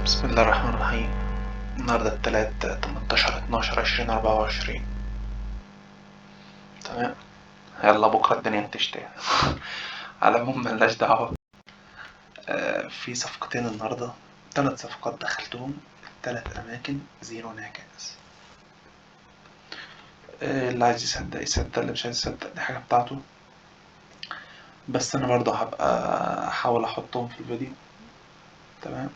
بسم الله الرحمن الرحيم. النهاردة التلات 18/12/2024. تمام. يلا بكرة الدنيا هتشتي. على العموم ملناش دعوة. في صفقتين النهاردة، 3 صفقات دخلتهم، 3 أماكن زيرو انعكاس. اللي عايز يصدق يصدق، اللي مش عايز يصدق دي حاجة بتاعته. بس أنا برضه هبقى أحاول أحطهم في الفيديو. تمام.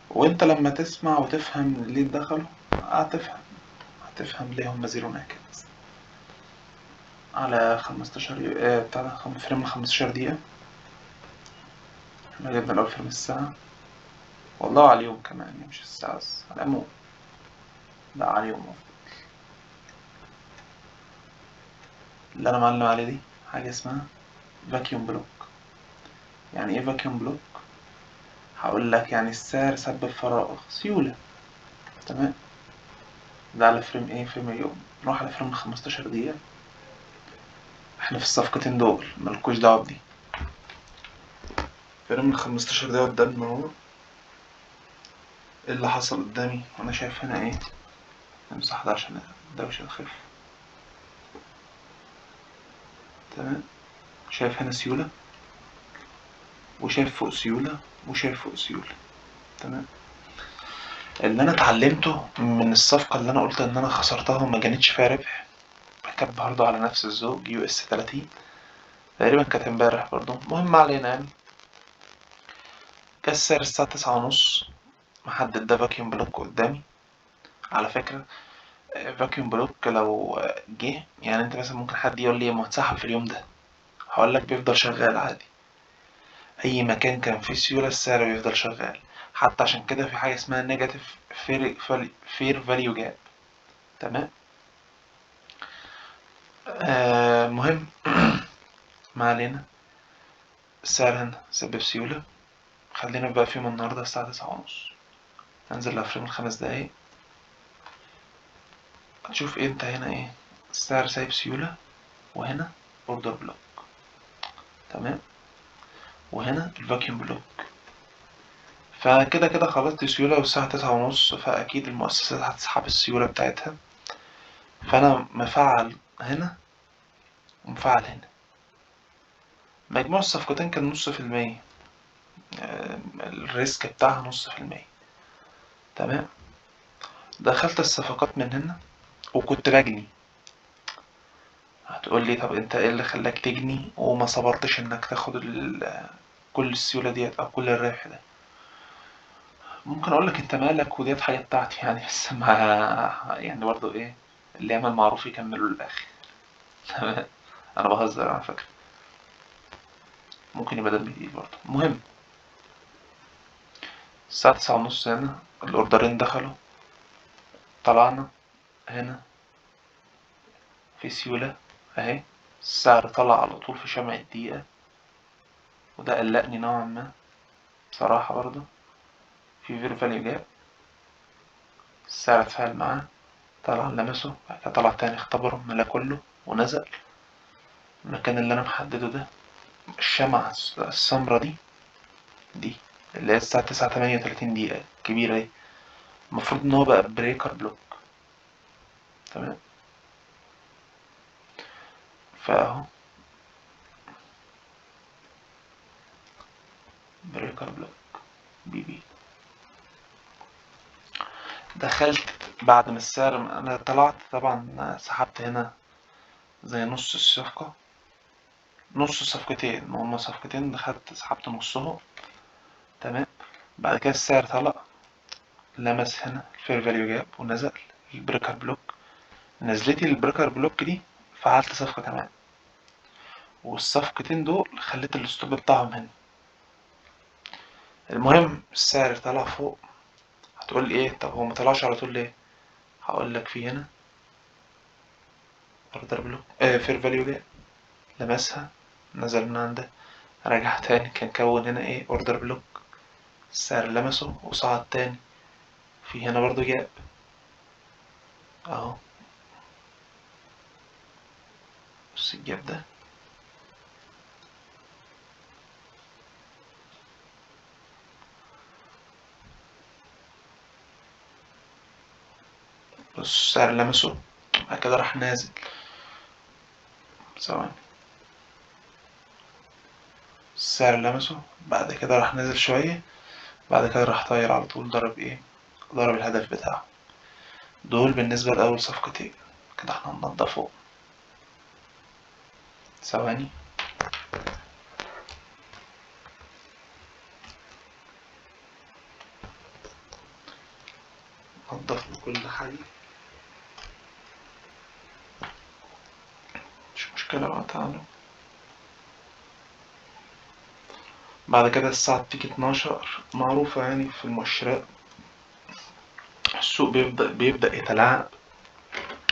وأنت لما تسمع وتفهم ليه دخلوا هتفهم ليه هم زيرو انعكاس. على 15 بتاع ده فريم 15 دقيقة. احنا جبنا الأول فريم الساعة، والله على اليوم كمان، يعني مش الساعة بس، على العموم. لا، على اليوم أفضل. اللي أنا معلم عليه دي حاجة اسمها فاكيوم بلوك. يعني إيه فاكيوم بلوك؟ هقول لك. يعني السعر سبب فراغ سيولة. تمام. ده على فريم إيه؟ فريم اليوم. نروح على فريم 15 دقيقة. احنا في الصفقتين دول ملكوش دعوة بدي. فريم 15 دقيقة قدامنا اهو. ايه اللي حصل قدامي؟ وانا شايف هنا ايه؟ نمسح ده عشان الدوشة تخف. تمام. شايف هنا سيولة، وشايف فوق سيولة، وشايف فوق سيولة. تمام. اللي انا اتعلمته من الصفقة اللي انا قلت ان انا خسرتها وما جانتش فيها ربح، كانت برضه على نفس الزوج US 30 تقريبا، كانت امبارح برضه. مهم، ما علينا يعني. كان السعر الساعة 9:30، محدد ده فاكيوم بلوك قدامي. على فكرة، فاكيوم بلوك لو جه، يعني انت مثلا ممكن حد يقول لي ما اتسحب في اليوم ده، هقول لك بيفضل شغال عادي. اي مكان كان فيه سيولة السعر بيفضل شغال. حتى عشان كده في حاجة اسمها نيجاتيف فير فاليو جاب. تمام. مهم. ما علينا. السعر هنا سبب سيولة. خلينا بقى في يوم النهاردة الساعة 9:30. هنزل لفريم ال5 دقايق. هتشوف إيه انت هنا؟ ايه السعر سايب سيولة، وهنا اوردر بلوك. تمام. وهنا الفاكيوم بلوك. فكده كده خلصت سيولة والساعة 9:30، فأكيد المؤسسات هتسحب السيولة بتاعتها. فأنا مفعل هنا ومفعل هنا. مجموع الصفقتين كان 0.5%. الريسك بتاعها 0.5%. تمام. دخلت الصفقات من هنا وكنت بجني. هتقول لي طب انت ايه اللي خلاك تجني وما صبرتش انك تاخد كل السيولة ديت او كل الربح ده؟ ممكن اقول لك انت مالك، وديت حاجة بتاعتي يعني. بس ما يعني برضو ايه، اللي يعمل معروف يكمله للاخر. تمام. انا بهزر على فكرة، ممكن يبقى دم جديد برضو. المهم، الساعة 9:30 هنا الاوردرين دخلوا. طلعنا هنا في سيولة اهي. السعر طلع على طول في شمع الدقيقة، وده قلقني نوعا ما بصراحة. برضو في فير فاليو جاب. السعر اتفاعل معاه، طلع لمسه، بعد كده طلع تاني، اختبره، ملا كله ونزل. المكان اللي انا محدده ده، الشمعة السمرة دي اللي هي الساعة 9:38 كبيرة دي، المفروض ان هو بقى بريكر بلوك. تمام. فاهو بريكر بلوك بي. دخلت بعد ما السعر، انا طلعت طبعا، سحبت هنا زي نص الصفقة، نص صفقتين، ما هما صفقتين، دخلت سحبت نصهم. تمام. بعد كده السعر طلع، لمس هنا الفير فاليو جاب ونزل البريكر بلوك. نزلتي البريكر بلوك دي فعلت صفقة كمان، والصفقتين دول خليت الستوب بتاعهم هنا. المهم السعر طلع فوق. هتقول ايه؟ طب هو مطلعش على طول ليه؟ هقول لك. في هنا اوردر بلوك، فير فاليو جاب، لمسها، نزل من عندها، رجع تاني، كان كون هنا ايه؟ اوردر بلوك. السعر لمسه وصعد تاني. في هنا برضو جاب اهو. بص الجاب ده، بص السعر لمسه بعد كده راح نازل، ثواني، السعر لمسه بعد كده راح نازل شوية، بعد كده راح طاير على طول، ضرب ايه، ضرب الهدف بتاعه. دول بالنسبة لأول صفقتين. كده احنا هننضفه، ثواني، نضف له كل حاجة، مش مشكلة بقى، تعالوا. بعد كده الساعة بتيجي 12، معروفة يعني في المؤشرات السوق بيبدأ يتلاعب.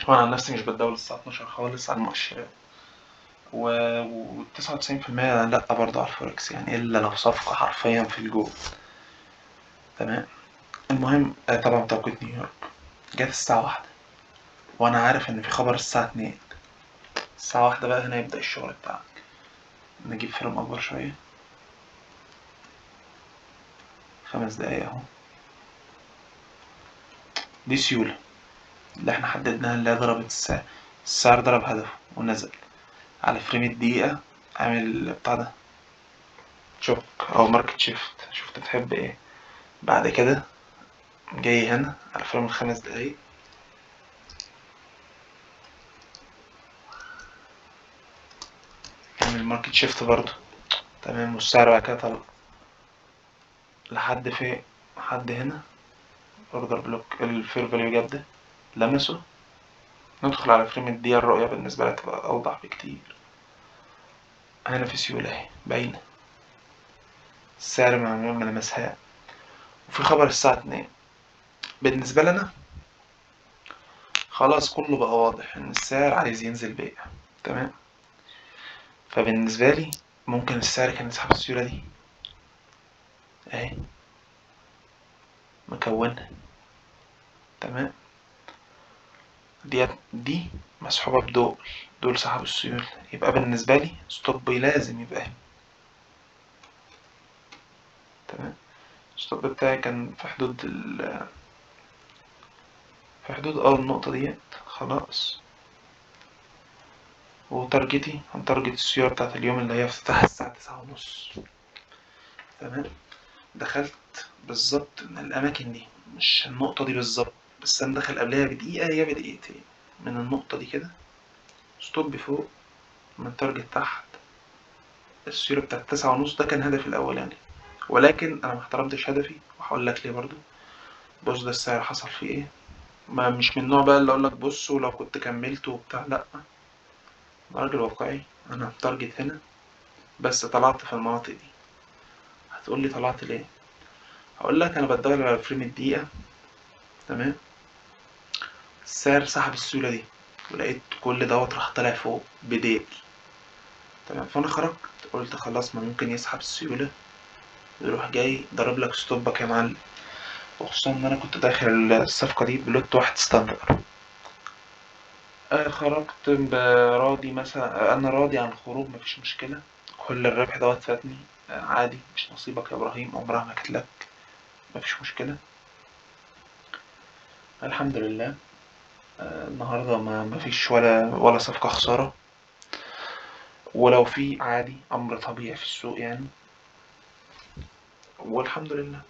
وأنا عن نفسي مش بتداول الساعة 12 خالص على المؤشرات، و99% لأ برضه على الفوركس، يعني إلا لو صفقة حرفيا في الجو. تمام. المهم طبعا توقيت نيويورك جت الساعة 1، وأنا عارف إن في خبر الساعة 2. الساعة 1 بقى هنا يبدأ الشغل بتاعك. نجيب فيلم أكبر شوية، 5 دقايق أهو. دي سيولة اللي احنا حددناها، اللي هي ضربت السعر، السعر ضرب هدفه ونزل على فريم الدقيقة، عامل بتاع ده تشوك أو ماركت شيفت، شفت تحب ايه. بعد كده جاي هنا على فريم ال5 دقايق، عامل ماركت شيفت برضه. تمام. والسعر بعد كده طلع لحد فين، لحد هنا، اوردر بلوك الفير فاليو جاب ده، لمسه. ندخل على فريم الدقيقة، الرؤية بالنسبة لها تبقى أوضح بكتير. هنا في سيولة اهي باينة، السعر معمول ما لمسها. وفي خبر الساعة 2. بالنسبة لنا خلاص كله بقى واضح إن السعر عايز ينزل بيع. تمام. فبالنسبة لي ممكن السعر كان يسحب السيولة دي اهي، مكونة. تمام. دي مسحوبة بدول، دول سحبوا السيولة، يبقى بالنسبة لي ستوب لازم يبقى هنا. تمام. الستوب بتاعي كان في حدود في حدود النقطة ديت، خلاص. وتارجتي هنتارجت السيولة بتاعت اليوم اللي هي افتتاح الساعة 9:30. تمام. دخلت بالظبط من الأماكن دي، مش النقطة دي بالظبط، بس أنا داخل قبلها بدقيقة يا بدقيقتين من النقطة دي كده. ستوب فوق من تارجت تحت، السيولة بتاعت 9:30 ده كان هدفي الأولاني، ولكن أنا محترمتش هدفي، وهقول لك ليه برضو. بص ده السعر حصل فيه ايه. ما مش من النوع بقى اللي اقول لك بص ولو كنت كملت وبتاع، لا، أنا راجل واقعي. انا متارجت هنا بس طلعت في المناطق دي. هتقول لي طلعت ليه، هقول لك انا بتدور على فريم الدقيقة. تمام. السعر سحب السيولة دي، ولقيت كل دوت راح طالع فوق بديل. تمام. فانا خرجت، قلت خلاص ما ممكن يسحب السيولة ويروح جاي ضرب لك ستوبك يا معلم. وخصوصا ان انا كنت داخل الصفقة دي بلوت واحد ستاندر. خرجت راضي، مثلا انا راضي عن الخروج، مفيش مشكلة. كل الربح دوت فاتني، عادي، مش نصيبك يا ابراهيم، عمرها ما جاتلك، مفيش مشكلة. الحمد لله. النهاردة ما مفيش ولا صفقة خسارة، ولو في عادي، أمر طبيعي في السوق يعني، والحمد لله.